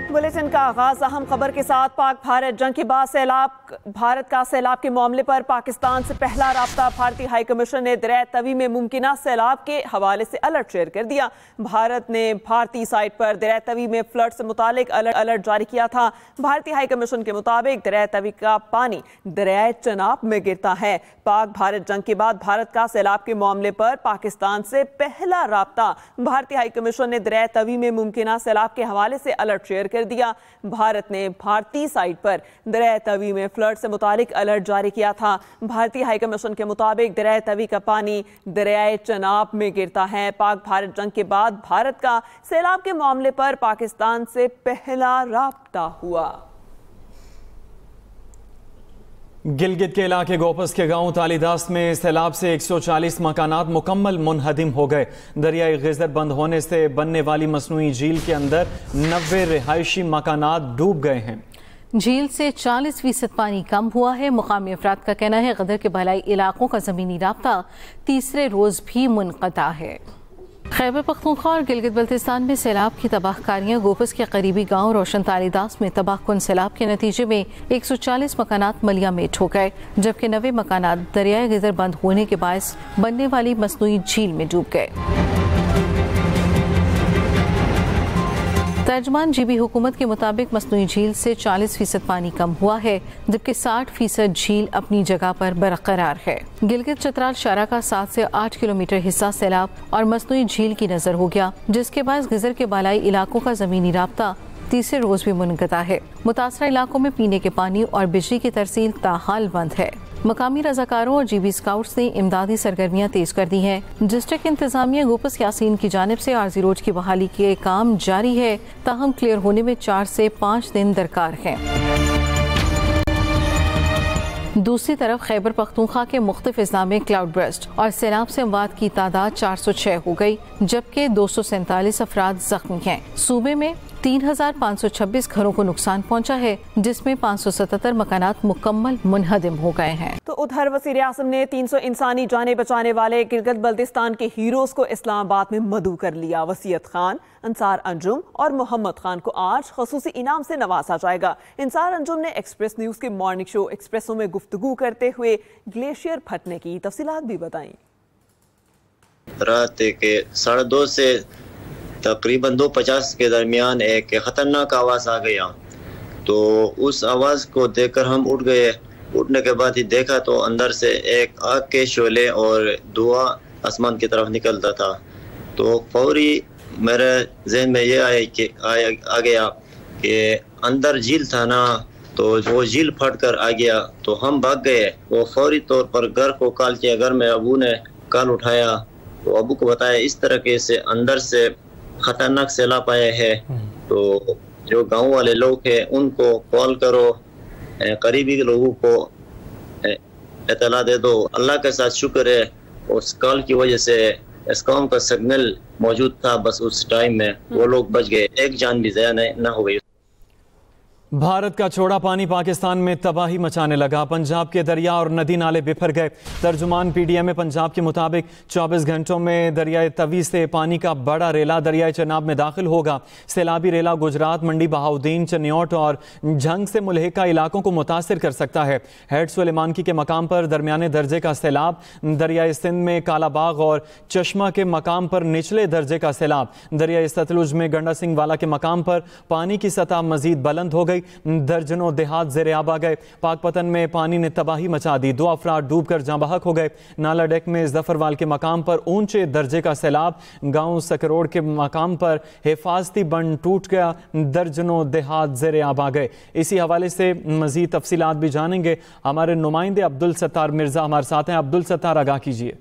Bulletin का आगाज अहम खबर के साथ। पाक भारत जंग के बाद भारत का सैलाब के मामले पर पाकिस्तान से पहला राब्ता। भारतीय हाई कमीशन ने दरिया तवी में मुमकिना सैलाब के हवाले से अलर्ट शेयर कर दिया। भारत ने भारतीय साइट पर दरिया तवी में फ्लड से मुतालिक अलर्ट जारी किया था। भारतीय हाई कमीशन के मुताबिक दरिया तवी का पानी दरिया चनाब में गिरता है। पाक भारत जंग के बाद भारत का सैलाब के मामले पर पाकिस्तान से पहला राब्ता। भारतीय हाई कमीशन ने दरिया तवी में मुमकिना सैलाब के हवाले से अलर्ट शेयर कर दिया। भारत ने भारतीय साइट पर दरिया तवी में फ्लड से मुतालिक अलर्ट जारी किया था। भारतीय हाई कमीशन के मुताबिक दरिया तवी का पानी दरिया चनाब में गिरता है। पाक भारत जंग के बाद भारत का सैलाब के मामले पर पाकिस्तान से पहला राब्ता हुआ। गिलगित के इलाके गोपस के गांव तालीदास में सैलाब से 140 मकानात मुकम्मल मुनहदिम हो गए। दरियाई गिजर बंद होने से बनने वाली मसनूई झील के अंदर 90 रिहायशी मकानात डूब गए हैं। झील से 40% पानी कम हुआ है। मुकामी अफराद का कहना है गदर के बहलाई इलाकों का ज़मीनी राब्ता तीसरे रोज़ भी मुनक़ता है। खैबर पख्तूनख्वा और गिलगित बल्तिस्तान में सैलाब की तबाहकारियाँ। गोपस के करीबी गांव रोशन तालीदास में तबाहकुन सैलाब के नतीजे में 140 मकानात मलियामेट हो गए, जबकि 90 मकानात दरियाई गिजर बंद होने के बायस बनने वाली मसनूई झील में डूब गए। तर्जमान जीबी हुकूमत के मुताबिक मसनूई झील से 40% पानी कम हुआ है, जबकि 60% झील अपनी जगह पर बरकरार है। गिलगित चतराल शारा का 7 से 8 किलोमीटर हिस्सा सैलाब और मसनूई झील की नजर हो गया, जिसके बाद गिजर के बालाई इलाकों का जमीनी राब्ता तीसरे रोज भी मुनक़ता है। मुतासरा इलाकों में पीने के पानी और बिजली की तरसील ताहाल बंद है। मकामी रजाकारों और जीबी स्काउट्स ने इमदादी सरगर्मियां तेज कर दी हैं। डिस्ट्रिक्ट इंतजामिया गोपस यासीन की जानिब से आर्जी रोड की बहाली के काम जारी है, ताहम क्लियर होने में 4 से 5 दिन दरकार हैं। दूसरी तरफ खैबर पख्तूनख्वा के मुख्तलिफ अजला में क्लाउड बर्स्ट और सैलाब से अमवात की तादाद 406 हो गई, जबकि 247 अफराद जख्मी हैं। सूबे में 3526 घरों को नुकसान पहुंचा है, जिसमें 577 मकानात मुकम्मल मुनहदिम हो गए हैं। तो उधर वज़ीर आज़म ने 300 इंसानी जाने बचाने वाले गिलगित बल्तिस्तान के हीरोज को इस्लामाबाद में मदऊ कर लिया। वसीयत खान, अंसार अंजुम और मोहम्मद खान को आज खसूसी इनाम से नवाजा जाएगा। अंसार अंजुम ने एक्सप्रेस न्यूज के मॉर्निंग शो एक्सप्रेसो में गुफ्तगू करते हुए ग्लेशियर फटने की तफसीलात भी बताई। रात के 2:30 से तकरीबन 2:50 के दरमियान एक ख़तरनाक आवाज़ आ गया, तो उस आवाज़ को देखकर हम उठ गए। उठने के बाद ही देखा तो अंदर से एक आग के शोले और धुआं आसमान की तरफ निकलता था। तो फौरी मेरे जहन में ये आ गया कि अंदर झील था ना, तो वो झील फट कर आ गया। तो हम भाग गए। वो फौरी तौर पर घर को कॉल किया। घर में अबू ने कॉल उठाया, तो अबू को बताया इस तरह से अंदर से खतरनाक सैलाब आया है, तो जो गांव वाले लोग हैं उनको कॉल करो, करीबी लोगों को इत्तला दे दो। अल्लाह के साथ शुक्र है उस कॉल की वजह से एस्कॉम का सिग्नल मौजूद था, बस उस टाइम में वो लोग बच गए, एक जान भी ज़ाया न हो गई। भारत का छोड़ा पानी पाकिस्तान में तबाही मचाने लगा। पंजाब के दरिया और नदी नाले बिफर गए। तर्जुमान PDM पंजाब के मुताबिक 24 घंटों में दरियाए तवी से पानी का बड़ा रेला दरियाए चनाब में दाखिल होगा। सैलाबी रेला गुजरात, मंडी बहाउद्दीन, चन्योट और झंग से मुल्हिका इलाकों को मुतासर कर सकता है। हेड सुलेमानकी के मकाम पर दरमियाने दर्जे का सैलाब, दरियाए सिंध में कालाबाग और चश्मा के मकाम पर निचले दर्जे का सैलाब, दरियाए सतलुज में गंडा सिंह वाला के मकाम पर पानी की सतह मजीद बुलंद हो गई। दर्जनों देहात ज़ेरे आब आ गए। पाकपतन में पानी ने तबाही मचा दी। 2 अफराद डूबकर जाँ बहक हो गए। नाला डेक में जफरवाल के मकाम पर ऊंचे दर्जे का सैलाब, गांव सकरोड़ के मकाम पर हिफाजती बंद टूट गया। दर्जनों देहात ज़ेरे आब आ गए। इसी हवाले से मजीद तफसीलात भी जानेंगे। हमारे नुमाइंदे अब्दुल सत्तार मिर्जा हमारे साथ हैं। अब्दुल सत्तार, आगाह कीजिए।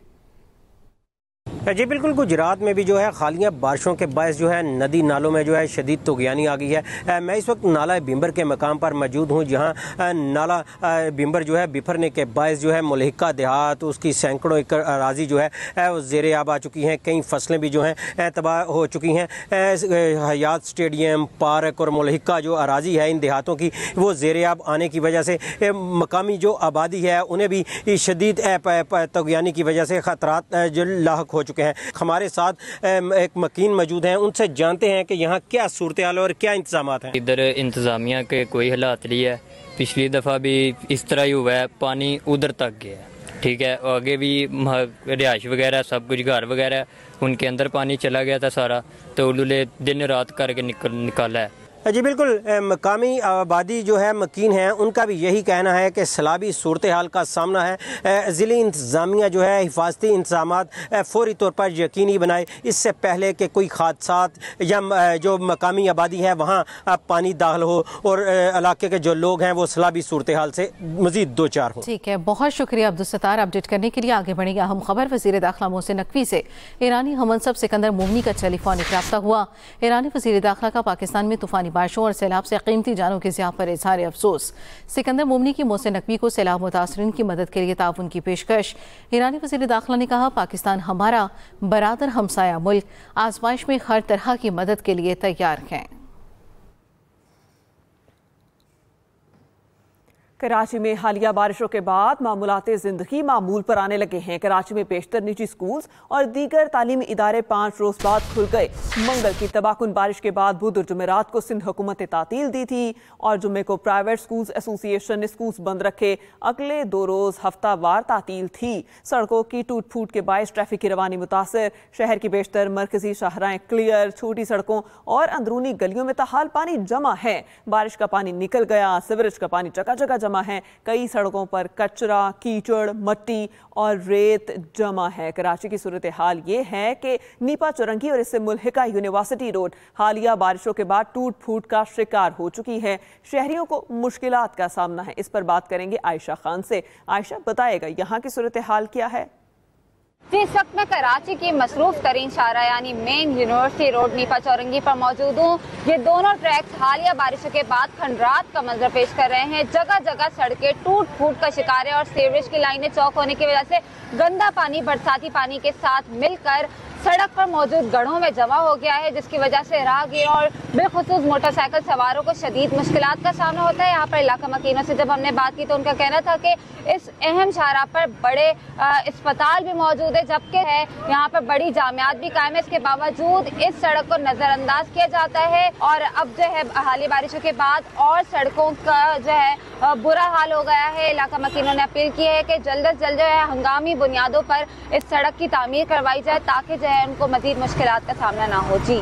जी बिल्कुल, गुजरात में भी जो है हालिया बारिशों के बायस जो है नदी नालों में जो है शदीद तुग़यानी आ गई है। मैं इस वक्त नाला बिम्बर के मकाम पर मौजूद हूँ, जहाँ नाला बिम्बर जो है बिफरने के बायस जो है मुल्हिका देहात, उसकी सैकड़ों एकड़ अराजी जो है वो ज़ेरे आब आ चुकी हैं। कई फसलें भी जो हैं तबाह हो चुकी हैं। हयात स्टेडियम, पार्क और मुल्हिका जो अराजी है इन देहातों की, वो ज़ेरे आब आने की वजह से मकामी जो आबादी है उन्हें भी शदीद तुग़यानी की वजह से ख़तरात जो लाहक हो चुके چکے ہیں. ہمارے ساتھ ایک مکین موجود ہیں, ان سے جانتے ہیں کہ یہاں کیا صورتحال اور کیا انتظامات ہیں. ادھر انتظامیہ کے کوئی حالات نہیں ہے. پچھلی دفعہ بھی اس طرح ہی ہوا ہے, پانی ادھر تک گیا ہے. ٹھیک ہے, آگے بھی رہائش وغیرہ سب کچھ گھر وغیرہ ان کے اندر پانی چلا گیا تھا سارا, تو انہوں نے دن رات کر کے نکالا ہے. جی بالکل, مقامی آبادی جو ہے مکین ہیں ان کا بھی یہی کہنا ہے کہ سیلابی صورتحال کا سامنا ہے. ضلعی انتظامیہ جو ہے حفاظتی انتظامات فوری طور پر یقینی بنائے, اس سے پہلے کہ کوئی حادثات یا جو مقامی آبادی ہے وہاں پانی داخل ہو اور علاقے کے جو لوگ ہیں وہ سیلابی صورتحال سے مزید دو چار ہوں. ٹھیک ہے, بہت شکریہ عبدالستار. اپڈیٹ کرنے کے لیے آگے بڑھیں گے اہم خبر. وزیر داخلہ محسن نقوی سے ایرانی ہم منصب سکندر مومنی کا ٹیلی فونک رابطہ ہوا. ایرانی وزیر داخلہ کا پاکستان میں طوفانی بارشوں اور سیلاب سے قیمتی جانوں کے ضیاع پر اظہار افسوس. سکندر مومنی کی محسن نقوی کو سیلاب متاثرین کی مدد کے لیے تعاون کی پیشکش. ایرانی وزیر داخلہ نے کہا, پاکستان ہمارا برادر ہمسایہ ملک, آزمائش میں ہر طرح کی مدد کے لیے تیار ہیں. کراچی میں حالیہ بارشوں کے بعد معمولات زندگی معمول پر آنے لگے ہیں. کراچی میں بیشتر نجی سکولز اور دیگر تعلیمی ادارے 5 روز بعد کھل گئے. منگل کی تباہ کن بارش کے بعد بدھ اور جمعرات کو سندھ حکومت نے تعطیل دی تھی اور جمعے کو پرائیویٹ سکولز ایسوسی ایشن نے سکولز بند رکھے. اگلے 2 روز ہفتہ وار تعطیل تھی. سڑکوں کی ٹوٹ پھوٹ کے باعث ٹریفک کی روانی متاثر. شہر کی بیشتر مرکزی شاہراہیں کلیئر, چھوٹی سڑکوں اور اندرونی گلیوں میں تاحال پانی جمع ہے. بارش کا پانی نکل گیا, سیوریج کا پانی جگہ جگہ جمع ہے. کئی سڑکوں پر کچرا, کیچڑ, مٹی اور ریت جمع ہے. کراچی کی صورتحال یہ ہے کہ نیپا چورنگی اور اس سے ملحقہ یونیورسٹی روڈ حالیہ بارشوں کے بعد ٹوٹ پھوٹ کا شکار ہو چکی ہے. شہریوں کو مشکلات کا سامنا ہے. اس پر بات کریں گے عائشہ خان سے. عائشہ, بتائے گا یہاں کی صورتحال کیا ہے؟ جی, اس وقت میں کراچی کی مصروف ترین شاہراہ یعنی مین یونیورسٹی روڈ نیپا چورنگی پر موجود ہوں. یہ دونوں ٹریکس حالیہ بارشوں کے بعد کھنڈرات کا منظر پیش کر رہے ہیں. جگہ جگہ سڑکیں ٹوٹ پھوٹ کا شکار ہے اور سیوریج کی لائنیں چوک ہونے کی وجہ سے گندا پانی برساتی پانی کے ساتھ مل کر سڑک پر موجود گڑھوں میں جمع ہو گیا ہے, جس کی وجہ سے راہگیروں اور بالخصوص موٹر سائیکل سواروں کو شدید مشکلات کا سامنا ہوتا ہے. یہاں پر علاقہ مکینوں سے جب ہم نے بات کی تو ان کا کہنا تھا کہ اس اہم شاہراہ پر بڑے اسپتال بھی موجود ہے, جبکہ ہے یہاں پر بڑی جامعات بھی قائم ہے. اس کے باوجود اس سڑک کو نظر انداز کیا جاتا ہے اور اب جو ہے حالیہ بارشوں کے بعد اور سڑکوں کا جو ہے برا حال ہو گیا ہے. علاقہ مکینوں نے اپیل کی ہے کہ جلد از جلد جو ہے ہنگامی بنیادوں پر اس سڑک کی تعمیر کروائی جائے تاکہ جو ہے ان کو مزید مشکلات کا سامنا نہ ہو. جی,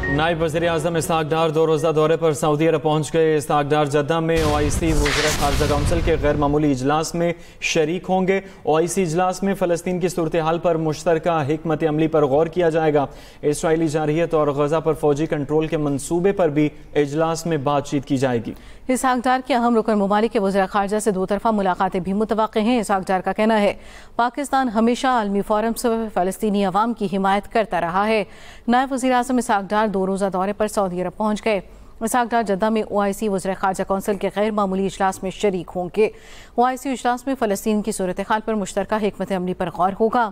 نائب وزیر اعظم اسحاق ڈار 2 روزہ دورے پر سعودی عرب پہنچ گئے. اسحاق ڈار جدہ میں OIC وزراء خارجہ کونسل کے غیر معمولی اجلاس میں شریک ہوں گے. OIC اجلاس میں فلسطین کی صورتحال پر مشترکہ حکمت عملی پر غور کیا جائے گا. اسرائیلی جارحیت اور غزہ پر فوجی کنٹرول کے منصوبے پر بھی اجلاس میں بات چیت کی جائے گی. اسحاق ڈار کے اہم رکن ممالک کے وزراء خارجہ سے 2 طرفہ ملاقاتیں بھی متوقع ہیں. اسحاق ڈار کا کہنا ہے, پاکستان ہمیشہ عالمی فورم سے فلسطینی عوام کی حمایت کرتا رہا ہے. نائب وزیر اعظم اسحاق ڈار 2 روزہ دورے پر سعودی عرب پہنچ گئے. اسحاق ڈار جدہ میں OIC وزراء خارجہ کونسل کے غیر معمولی اجلاس میں شریک ہوں گے. OIC اجلاس میں فلسطین کی صورتحال پر مشترکہ حکمت عملی پر غور ہوگا.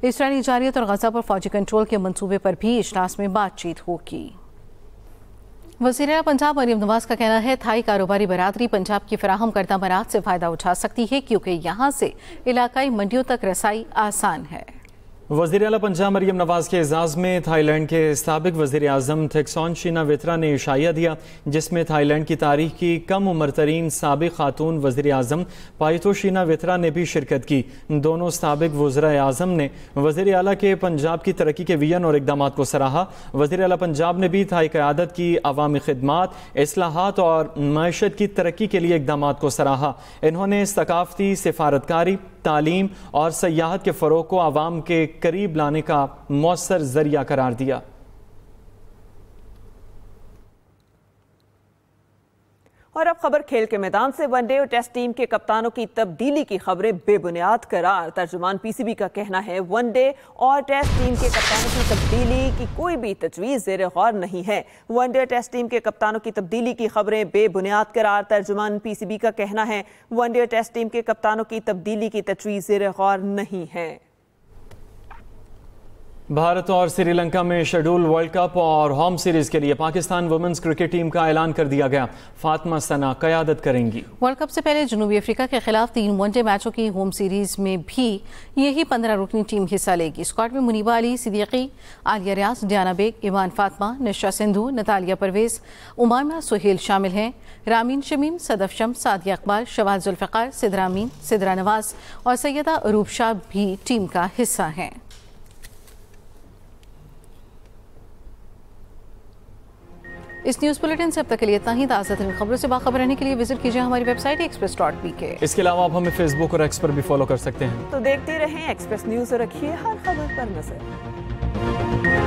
اسرائیلی جارحیت اور غزہ پر فوجی کنٹرول کے منصوبے پر بھی اجلاس میں بات چیت ہوگی. وزیر اعلیٰ پنجاب مریم نواز کا کہنا ہے, تھائی کاروباری برادری پنجاب کی فراہم کردہ منات سے فائدہ اٹھا سکتی ہے کیونکہ یہاں سے علاقائی منڈیوں تک رسائی آسان ہے. وزیر اعلیٰ پنجاب مریم نواز کے اعزاز میں تھائی لینڈ کے سابق وزیر اعظم تھیکسون شیناویترا نے عشائیہ دیا, جس میں تھائی لینڈ کی تاریخ کی کم عمر ترین سابق خاتون وزیر اعظم پائتو شیناویترا نے بھی شرکت کی. دونوں سابق وزراء اعظم نے وزیر اعلیٰ کے پنجاب کی ترقی کے ویژن اور اقدامات کو سراہا. وزیر اعلیٰ پنجاب نے بھی تھائی قیادت کی عوامی خدمات, اصلاحات اور معیشت کی ترقی کے لیے اقدامات کو سراہا. انہوں نے ثقافتی سفارتکاری, تعلیم اور سیاحت کے فروغ کو عوام کے قریب لانے کا مؤثر ذریعہ قرار دیا. اور اب خبر کھیل کے میدان سے. ون ڈے اور ٹیسٹ ٹیم کے کپتانوں کی تبدیلی کی خبریں بے بنیاد قرار. ترجمان PCB کا کہنا ہے ون ڈے اور ٹیسٹ ٹیم کے کپتانوں کی تبدیلی کی کوئی بھی تجویز زیر غور نہیں ہے. ون ڈے اور ٹیسٹ ٹیم کے کپتانوں کی تبدیلی کی خبریں بے بنیاد قرار. ترجمان PCB کا کہنا ہے ون ڈے اور ٹیسٹ ٹیم کے کپتانوں کی تبدیلی کی تجویز زیر غور نہیں ہے. भारत और श्रीलंका में शेड्यूल वर्ल्ड कप और होम सीरीज के लिए पाकिस्तान वुमेन्स क्रिकेट टीम का ऐलान कर दिया गया। फातिमा सना क़यादत करेंगी। वर्ल्ड कप से पहले जनूबी अफ्रीका के खिलाफ 3 वनडे मैचों की होम सीरीज में भी यही 15 रुकनी टीम हिस्सा लेगी। स्क्वाड में मुनीबा अली सिद्दीकी, आलिया रियाज, डियाना बेग, ईमान फातिमा, निशा सिंधु, नतालिया परवेज, उमामा सुहेल शामिल हैं। रामीन शमीम, सदफ शम्स, सादिया इकबाल, शवाद जुल्फ़िकार, सिदरा अमीन, सिदरा नवाज और सैयदा अरूब शाह भी टीम का हिस्सा हैं। इस न्यूज़ बुलेटिन से अब तक के लिए इतना ही। ताज़ा तरीन खबरों से बाखबर रहने के लिए विजिट कीजिए हमारी वेबसाइट express.pk। इसके अलावा आप हमें फेसबुक और एक्स पर भी फॉलो कर सकते हैं। तो देखते रहें एक्सप्रेस न्यूज़ और रखिए हर खबर पर नजर।